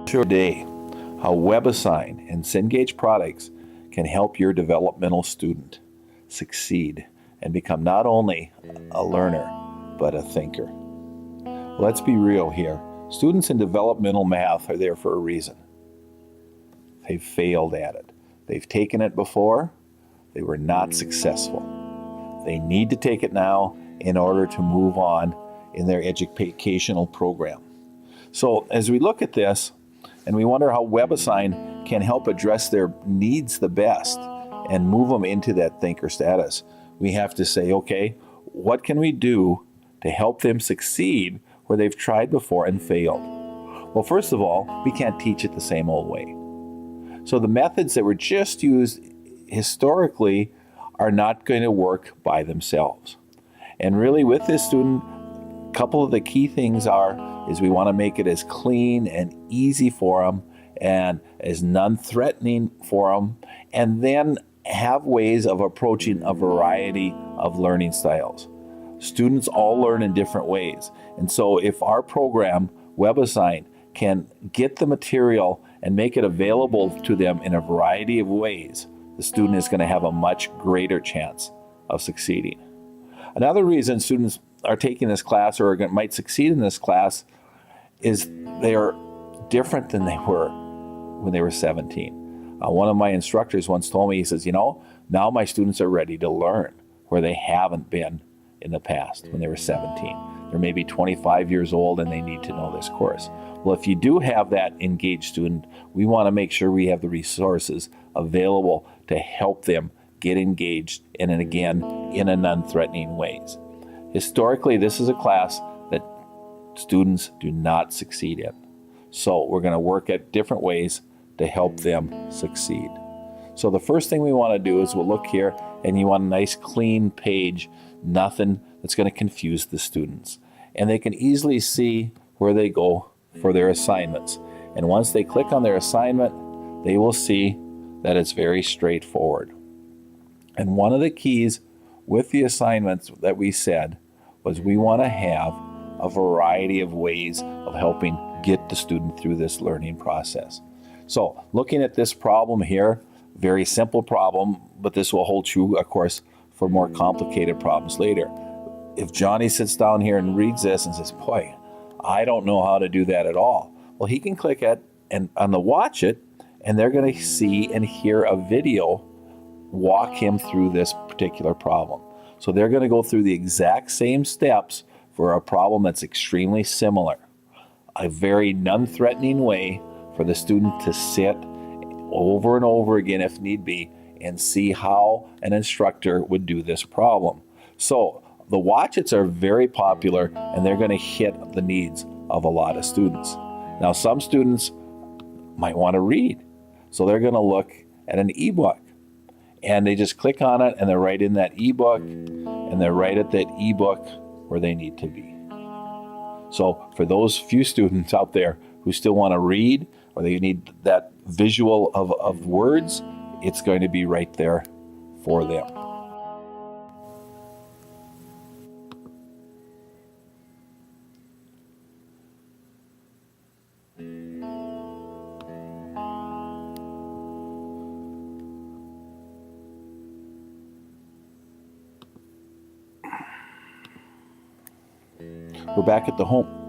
Today, how WebAssign and Cengage products can help your developmental student succeed and become not only a learner, but a thinker. Let's be real here. Students in developmental math are there for a reason. They've failed at it. They've taken it before. They were not successful. They need to take it now in order to move on in their educational program. So as we look at this, and we wonder how WebAssign can help address their needs the best and move them into that thinker status, we have to say, okay, what can we do to help them succeed where they've tried before and failed? Well, first of all, we can't teach it the same old way. So the methods that were just used historically are not going to work by themselves. And really with this student, a couple of the key things is we want to make it as clean and easy for them and as non-threatening for them, and then have ways of approaching a variety of learning styles. Students all learn in different ways. And so if our program, WebAssign, can get the material and make it available to them in a variety of ways, the student is going to have a much greater chance of succeeding. Another reason students are taking this class or might succeed in this class is they are different than they were when they were 17. One of my instructors once told me, he says, now my students are ready to learn where they haven't been in the past when they were 17. They're maybe 25 years old and they need to know this course. Well, if you do have that engaged student, we want to make sure we have the resources available to help them get engaged and again, in a non-threatening ways. Historically, this is a class that students do not succeed in. So we're going to work at different ways to help them succeed. So the first thing we want to do is we'll look here, and you want a nice clean page, nothing that's going to confuse the students. And they can easily see where they go for their assignments. And once they click on their assignment, they will see that it's very straightforward. And one of the keys with the assignments that we said was we want to have a variety of ways of helping get the student through this learning process. So looking at this problem here, very simple problem, but this will hold true, of course, for more complicated problems later. If Johnny sits down here and reads this and says, boy, I don't know how to do that at all. Well, he can click on the watch it, and they're going to see and hear a video walk him through this particular problem. So they're going to go through the exact same steps for a problem that's extremely similar. A very non-threatening way for the student to sit over and over again if need be and see how an instructor would do this problem. So the watch-its are very popular and they're going to hit the needs of a lot of students. Now some students might want to read, so they're going to look at an ebook. And they just click on it and they're right in that ebook and they're right at that ebook where they need to be. So for those few students out there who still want to read or they need that visual of words, it's going to be right there for them. We're back at the home.